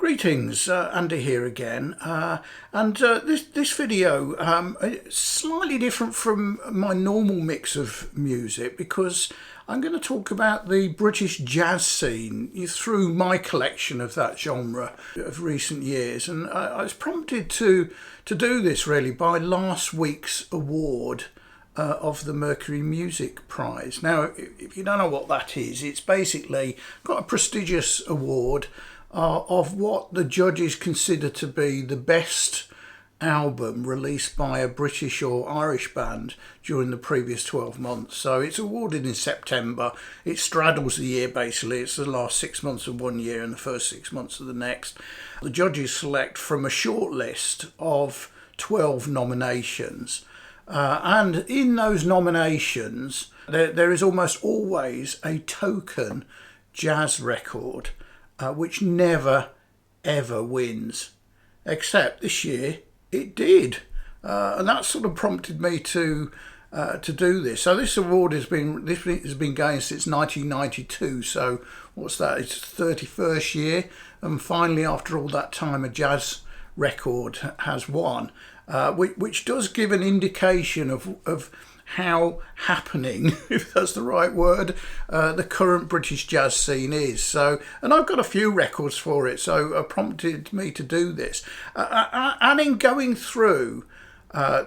Greetings, Andy here again, this video is slightly different from my normal mix of music because I'm going to talk about the British jazz scene through my collection of that genre of recent years, and I was prompted to do this really by last week's award of the Mercury Music Prize. Now, if you don't know what that is, it's basically got a prestigious award of what the judges consider to be the best album released by a British or Irish band during the previous 12 months. So it's awarded in September. It straddles the year basically. It's the last 6 months of one year and the first 6 months of the next. The judges select from a short list of 12 nominations. And in those nominations, there is almost always a token jazz record which never ever wins, except this year it did, and that sort of prompted me to do this. So this award has been going since 1992. So what's that? It's 31st year, and finally, after all that time, a jazz record has won, which does give an indication of how happening, if that's the right word, the current British jazz scene is. So, and I've got a few records for it, so it prompted me to do this. And in going through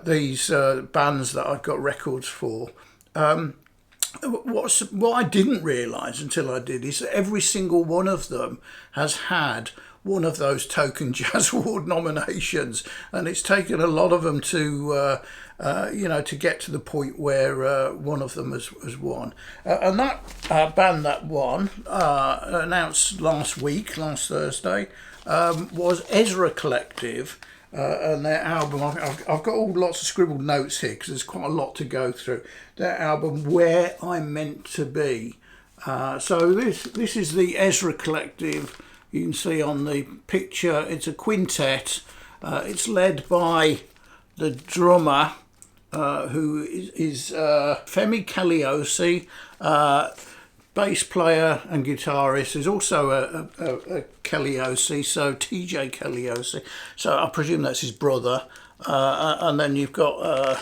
these bands that I've got records for, what I didn't realise until I did is that every single one of them has had one of those token jazz award nominations, and it's taken a lot of them to to get to the point where one of them has won. And that band that won, announced last Thursday, was Ezra Collective, and their album. I've got lots of scribbled notes here because there's quite a lot to go through. Their album, Where I'm Meant to Be. So this is the Ezra Collective. You can see on the picture, it's a quintet. It's led by the drummer, who is Femi Kaliosi, bass player and guitarist. There's also a Kaliosi, so TJ Kaliosi. So I presume that's his brother. And then you've got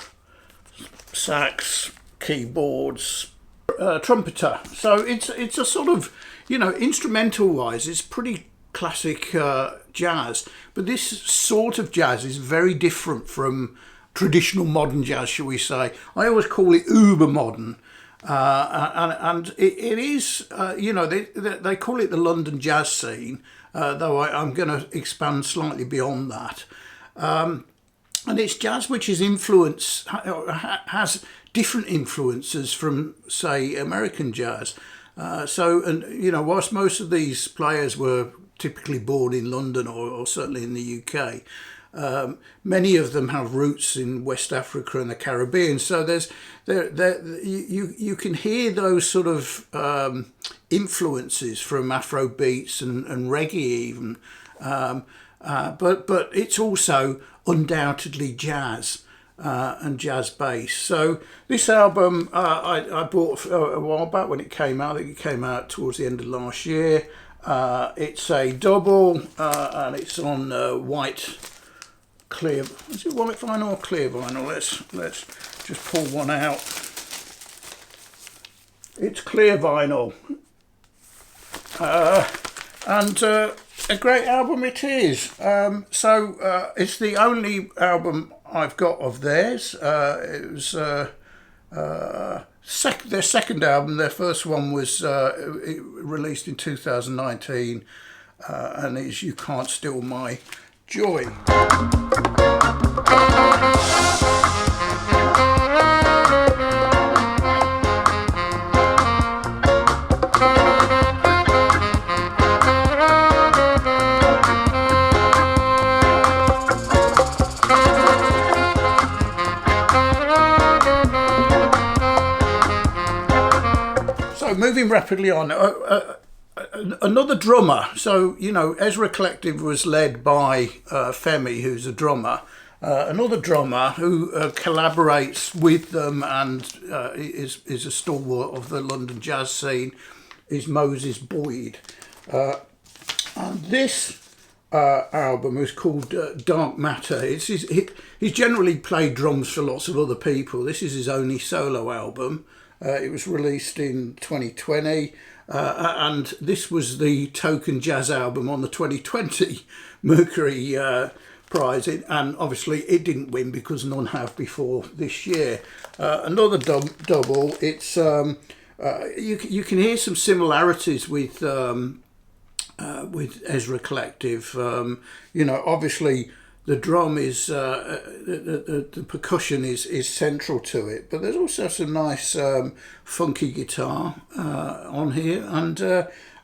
sax, keyboards, trumpeter. So it's a sort of, instrumental wise, it's pretty classic jazz, but this sort of jazz is very different from traditional modern jazz, shall we say. I always call it uber modern, and it is, they call it the London jazz scene, though I'm going to expand slightly beyond that. And it's jazz which is has different influences from, say, American jazz. Whilst most of these players were typically born in London or certainly in the UK, many of them have roots in West Africa and the Caribbean. So you can hear those sort of influences from Afro beats and reggae even, but it's also undoubtedly jazz. And jazz bass. So this album I bought a while back when it came out. I think it came out towards the end of last year. It's a double, and it's on white clear. Is it white vinyl or clear vinyl? Let's just pull one out. It's clear vinyl, and a great album it is. It's the only album I've got of theirs. It was their second album. Their first one was released in 2019, and it's You Can't Steal My Joy. Moving rapidly on, another drummer. So, Ezra Collective was led by Femi, who's a drummer. Another drummer who collaborates with them and is a stalwart of the London jazz scene is Moses Boyd. And this album was called Dark Matter. He's generally played drums for lots of other people. This is his only solo album. It was released in 2020, and this was the token jazz album on the 2020 Mercury Prize. And obviously it didn't win because none have before this year. Another double. It's you can hear some similarities with Ezra Collective. Obviously the drum is the percussion is central to it, but there's also some nice funky guitar on here, and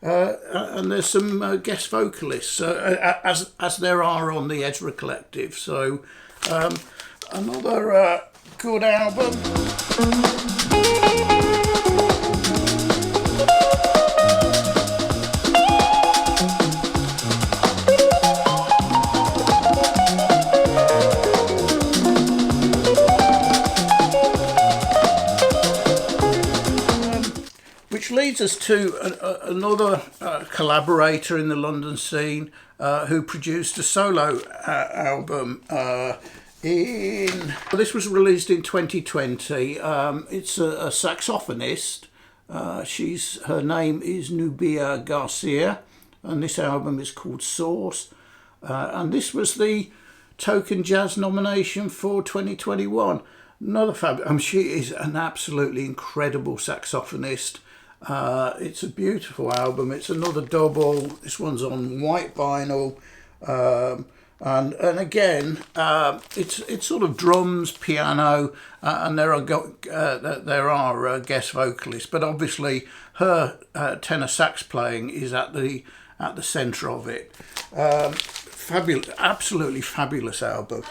there's some guest vocalists, as there are on the Ezra Collective. So another good album. Which leads us to another collaborator in the London scene who produced a solo album. This was released in 2020. It's a saxophonist. Her name is Nubia Garcia, and this album is called Source. And this was the Token Jazz nomination for 2021. Another fabulous. She is an absolutely incredible saxophonist. It's a beautiful album. It's another double. This one's on white vinyl, and again, it's sort of drums, piano, and there are guest vocalists. But obviously, her tenor sax playing is at the centre of it. Fabulous, absolutely fabulous album.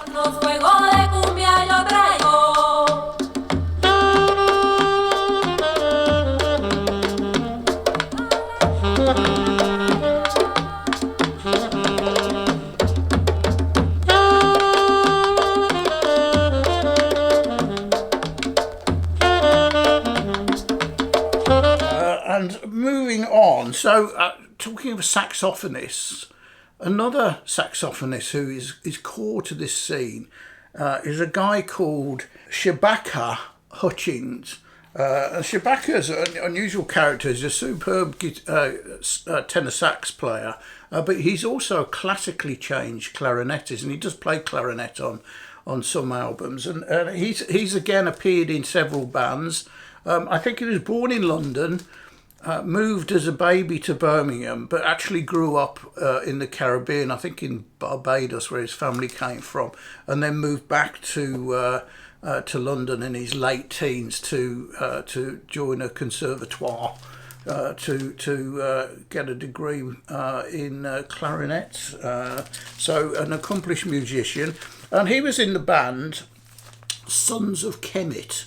And moving on, so talking of saxophonists, another saxophonist who is core to this scene is a guy called Shabaka Hutchings. Shabaka's an unusual character. He's a superb tenor sax player, but he's also a classically changed clarinetist, and he does play clarinet on some albums. And he's again appeared in several bands. I think he was born in London, moved as a baby to Birmingham, but actually grew up in the Caribbean, I think in Barbados, where his family came from, and then moved back to London in his late teens to join a conservatoire to get a degree in clarinet. So an accomplished musician, and he was in the band Sons of Kemet.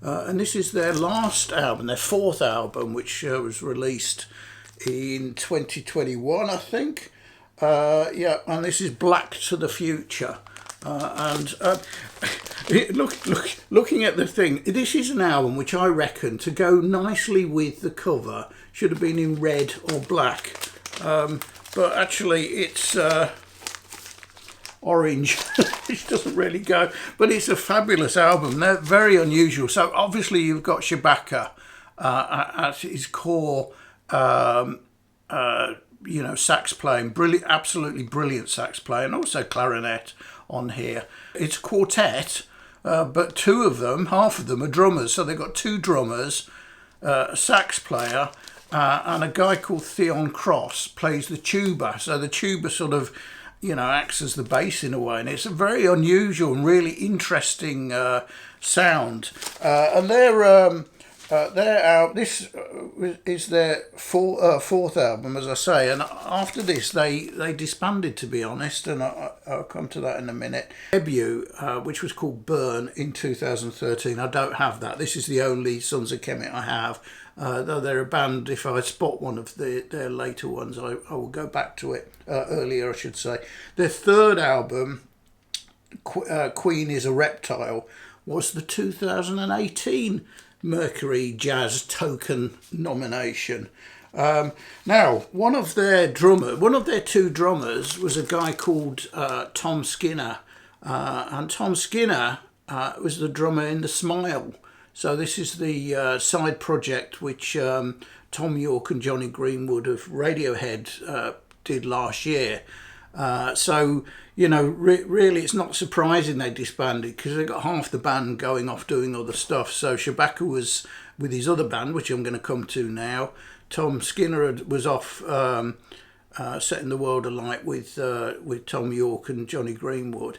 And this is their last album, their fourth album, which was released in 2021, I think. And this is Black to the Future. Looking at the thing, this is an album which I reckon, to go nicely with the cover, should have been in red or black. But actually it's orange, which doesn't really go, but it's a fabulous album. They're very unusual. So obviously you've got Shabaka at his core, sax playing, absolutely brilliant sax playing, and also clarinet on here. It's a quartet, but two of them, half of them are drummers. So they've got two drummers, a sax player, and a guy called Theon Cross plays the tuba. So the tuba sort of acts as the bass in a way, and it's a very unusual and really interesting sound. And this is their fourth album, as I say. And after this, they disbanded, to be honest, and I'll come to that in a minute. Debut, which was called Burn in 2013. I don't have that. This is the only Sons of Kemet I have. Though they're a band, if I spot one of their later ones, I will go back to it earlier, I should say. Their third album, Queen is a Reptile, was the 2018 Mercury Jazz Token nomination. Now, one of their two drummers was a guy called Tom Skinner, and Tom Skinner was the drummer in The Smile. So this is the side project which Tom York and Johnny Greenwood of Radiohead did last year. So, you know, really it's not surprising they disbanded, because they got half the band going off doing other stuff. So Shabaka was with his other band, which I'm going to come to now. Tom Skinner was off setting the world alight with Tom York and Johnny Greenwood.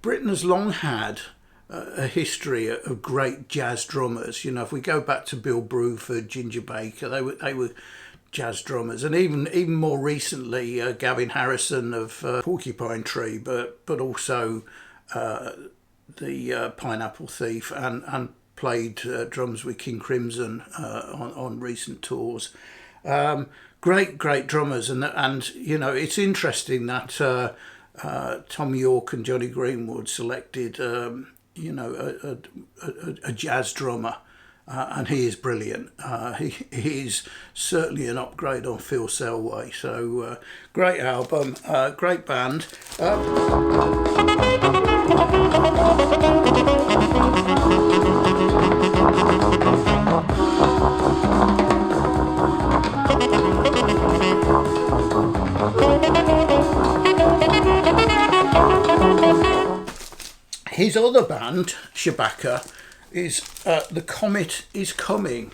Britain has long had a history of great jazz drummers. You know, if we go back to Bill Bruford, Ginger Baker, they were jazz drummers, and even more recently Gavin Harrison of Porcupine Tree, but also the Pineapple Thief, and played drums with King Crimson on recent tours. Great drummers, and you know, it's interesting that Tom York and Johnny Greenwood selected you know, a jazz drummer. And he is brilliant. He is certainly an upgrade on Phil Selway. So great album, great band. His other band, Shabaka, is The Comet Is Coming,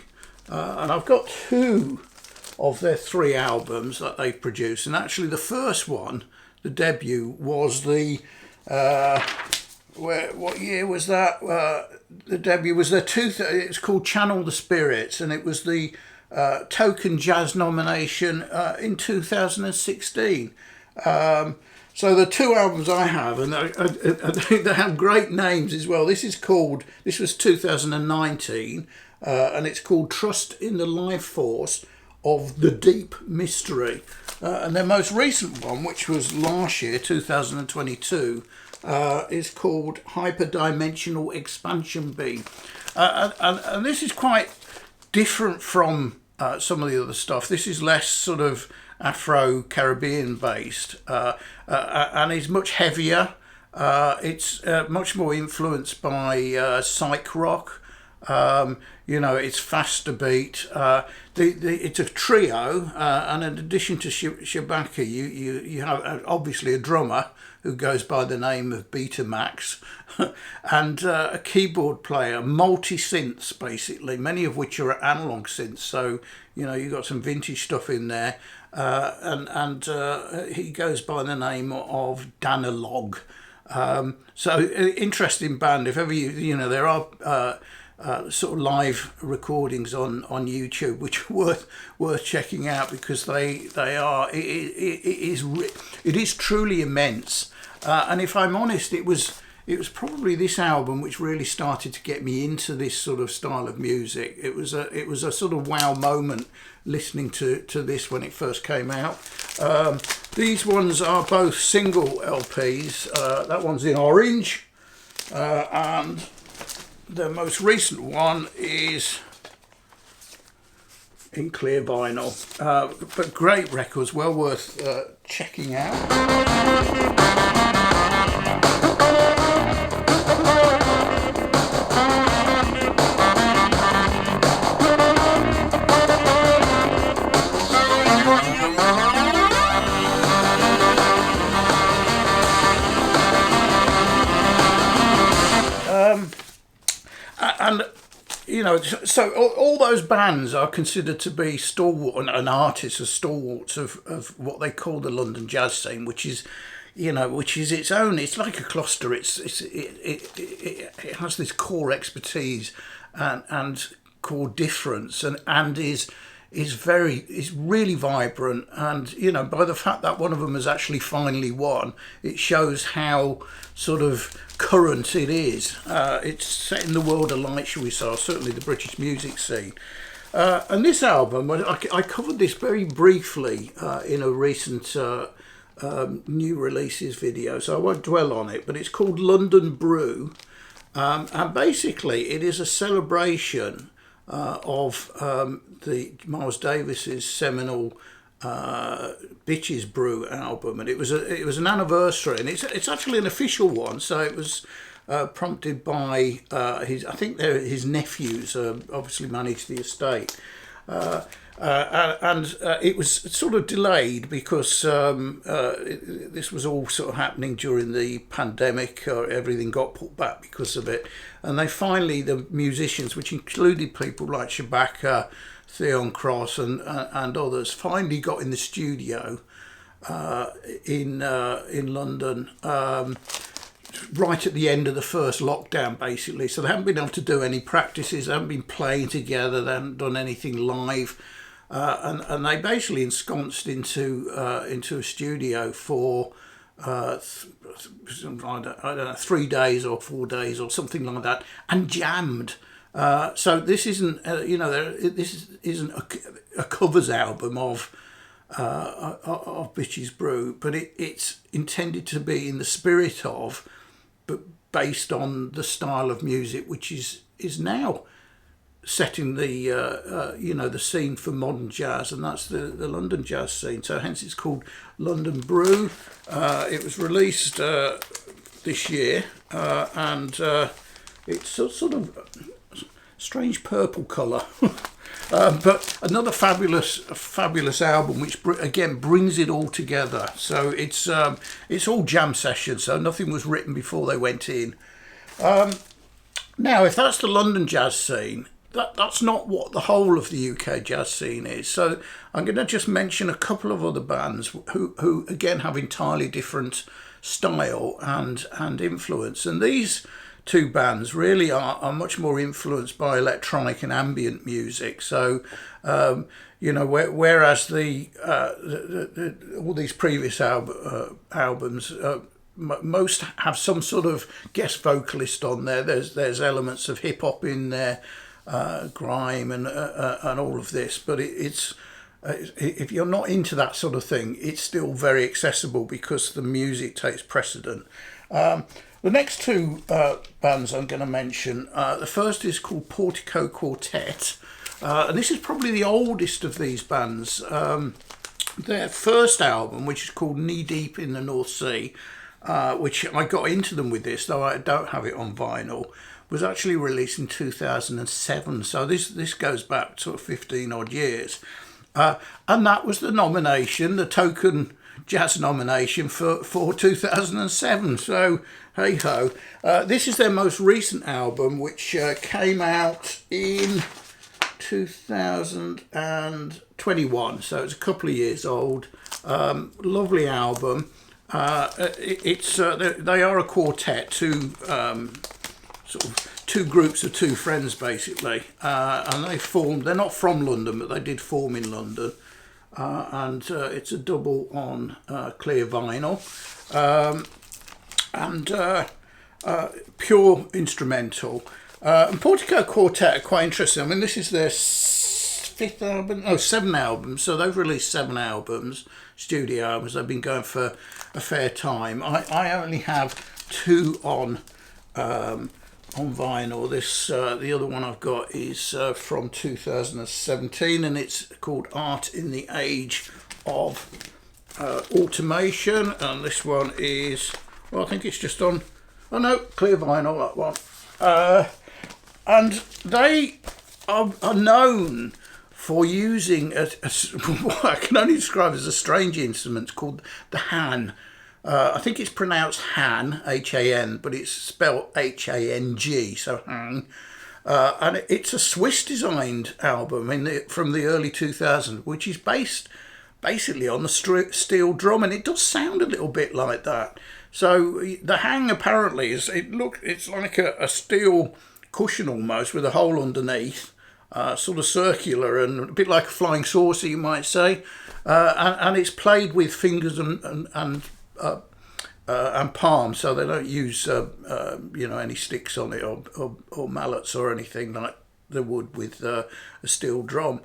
and I've got two of their three albums that they've produced, and actually the first one, the debut, was the what year was that? The debut was their it's called Channel the Spirits, and it was the Token Jazz nomination in 2016. So the two albums I have, and they have great names as well. This was 2019, and it's called Trust in the Life Force of the Deep Mystery. And their most recent one, which was last year, 2022, is called Hyperdimensional Expansion Beam. And this is quite different from some of the other stuff. This is less sort of Afro-Caribbean based, and is much heavier. It's much more influenced by psych rock. You know, it's faster beat. It's a trio, and in addition to Shabaka, you have obviously a drummer who goes by the name of Betamax, and a keyboard player, multi-synths basically, many of which are analog synths. So, you know, you've got some vintage stuff in there. And he goes by the name of Danalog. So interesting band. If ever you know, there are sort of live recordings on YouTube which are worth checking out, because they are it is truly immense. And if I'm honest, it was probably this album which really started to get me into this sort of style of music. It was a sort of wow moment listening to this when it first came out. These ones are both single LPs. That one's in orange, and the most recent one is in clear vinyl. But great records, well worth checking out. And you know, so all those bands are considered to be stalwart, and artists are stalwarts of what they call the London jazz scene, which is, you know, which is its own. It's like a cluster. It has this core expertise and core difference, and is really vibrant. And you know, by the fact that one of them has actually finally won, it shows how sort of current it is. It's setting the world alight, shall we say, certainly the British music scene. And this album, I covered this very briefly in a recent new releases video, so I won't dwell on it, but it's called London Brew. And basically it is a celebration of the Miles Davis's seminal Bitches Brew album, and it was an anniversary, and it's actually an official one. So it was prompted by I think his nephews obviously managed the estate. And it was sort of delayed because this was all sort of happening during the pandemic. Everything got put back because of it, and they finally, the musicians, which included people like Shabaka, Theon Cross, and others, finally got in the studio in London. Right at the end of the first lockdown, basically. So they haven't been able to do any practices, they haven't been playing together, they haven't done anything live. And they basically ensconced into a studio for I don't know, 3 days or 4 days or something like that, and jammed. So this isn't this isn't a covers album of Bitches Brew, but it's intended to be in the spirit of, but based on the style of music which is now setting the the scene for modern jazz, and that's the London jazz scene. So hence it's called London Brew. It was released this year, and it's sort of strange purple colour. But another fabulous album, which again brings it all together. So it's all jam sessions, so nothing was written before they went in. Now, if that's the London jazz scene, that's not what the whole of the UK jazz scene is. So I'm going to just mention a couple of other bands who again have entirely different style and influence. And these two bands really are much more influenced by electronic and ambient music. So whereas all these previous albums. Most have some sort of guest vocalist on there. There's elements of hip hop in there, grime and all of this. But it's if you're not into that sort of thing, it's still very accessible because the music takes precedent. The next two bands I'm going to mention, the first is called Portico Quartet, and this is probably the oldest of these bands. Their first album, which is called Knee Deep in the North Sea, which I got into them with this, though I don't have it on vinyl, was actually released in 2007. So this goes back sort of 15 odd years. And that was the nomination, the token jazz nomination for 2007. So hey ho. This is their most recent album, which came out in 2021. So it's a couple of years old. Lovely album. They are a quartet, two groups of two friends basically, and they're not from London, but they did form in London, and it's a double on clear vinyl, and pure instrumental. And Portico Quartet are quite interesting. I mean, this is their seven albums, so they've released 7 albums, studio albums. They've been going for a fair time. I only have 2 on vinyl. The other one I've got is from 2017, and it's called Art in the Age of Automation. And this one is, well, I think it's just on, oh no, clear vinyl, that one. And they are known for using what I can only describe as a strange instrument called the Han. I think it's pronounced Han, H-A-N, but it's spelled H-A-N-G, so Han. And it's a Swiss-designed album from the early 2000s, which is based basically on the steel drum, and it does sound a little bit like that. So the hang apparently it's like a steel cushion almost with a hole underneath, sort of circular and a bit like a flying saucer, you might say, and it's played with fingers and palms, so they don't use any sticks on it or mallets or anything like they would with a steel drum.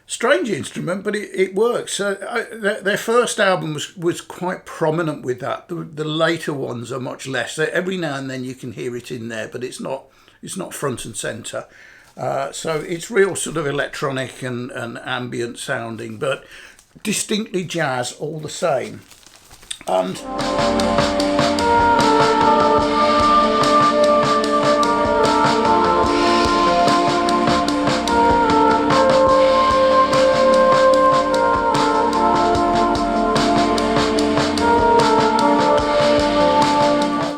Strange instrument, but it works. Their first album was quite prominent with that. The later ones are much less. Every now and then you can hear it in there, but it's not front and centre. So it's real sort of electronic and ambient sounding, but distinctly jazz all the same. And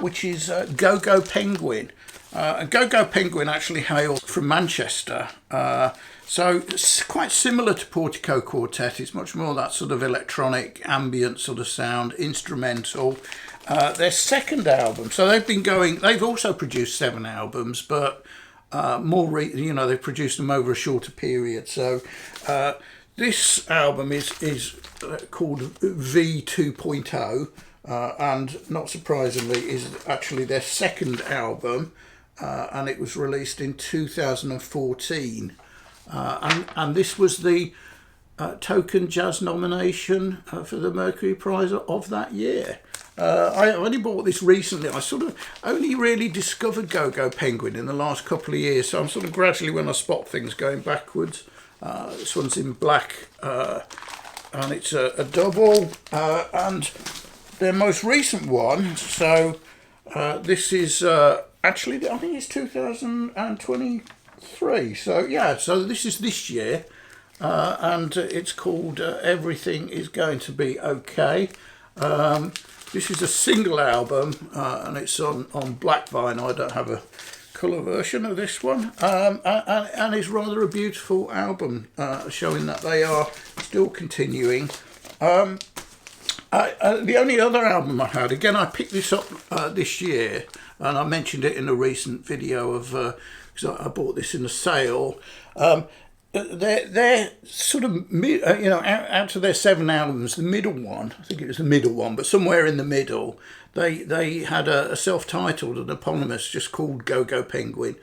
which is Go-Go Penguin. And Go-Go Penguin actually hails from Manchester. So it's quite similar to Portico Quartet. It's much more that sort of electronic, ambient sort of sound, instrumental. Their second album, so they've also produced 7 albums, but they've produced them over a shorter period. So this album is called V 2.0. And not surprisingly is actually their second album, and it was released in 2014, and this was the Token Jazz nomination for the Mercury Prize of that year. I only bought this recently. I sort of only really discovered Go-Go Penguin in the last couple of years, so I'm sort of gradually, when I spot things, going backwards. This one's in black, and it's a double, and their most recent one, so this is actually, I think it's 2023, so yeah, so this is this year, and it's called Everything Is Going to Be Okay. This is a single album, and it's on black vinyl. I don't have a colour version of this one, and it's rather a beautiful album, showing that they are still continuing. The only other album I had, again, I picked this up this year, and I mentioned it in a recent video of, because I bought this in a sale. They're sort of, out of their 7 albums, the middle one, I think it was the middle one, but somewhere in the middle, they had a self-titled and eponymous just called Go-Go Penguin.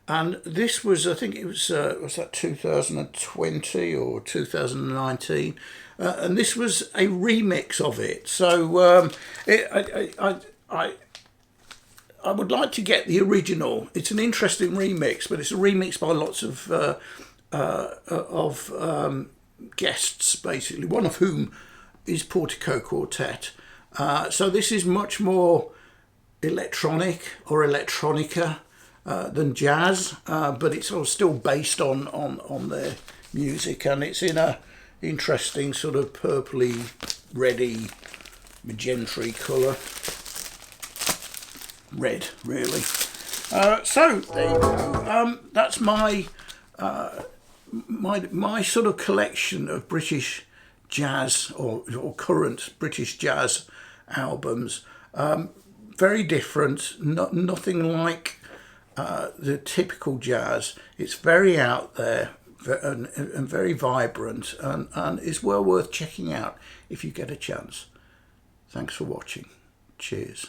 And this was, I think it was that 2020 or 2019? And this was a remix of it. So I would like to get the original. It's an interesting remix, but it's a remix by lots of guests, basically, one of whom is Portico Quartet. So this is much more electronic or electronica than jazz, but it's sort of still based on their music, and it's in a interesting sort of purpley, reddy, magenta colour. Red, really. So there you go. That's my sort of collection of British jazz or current British jazz albums. Very different, nothing like the typical jazz. It's very out there and very vibrant, and is well worth checking out if you get a chance. Thanks for watching. Cheers.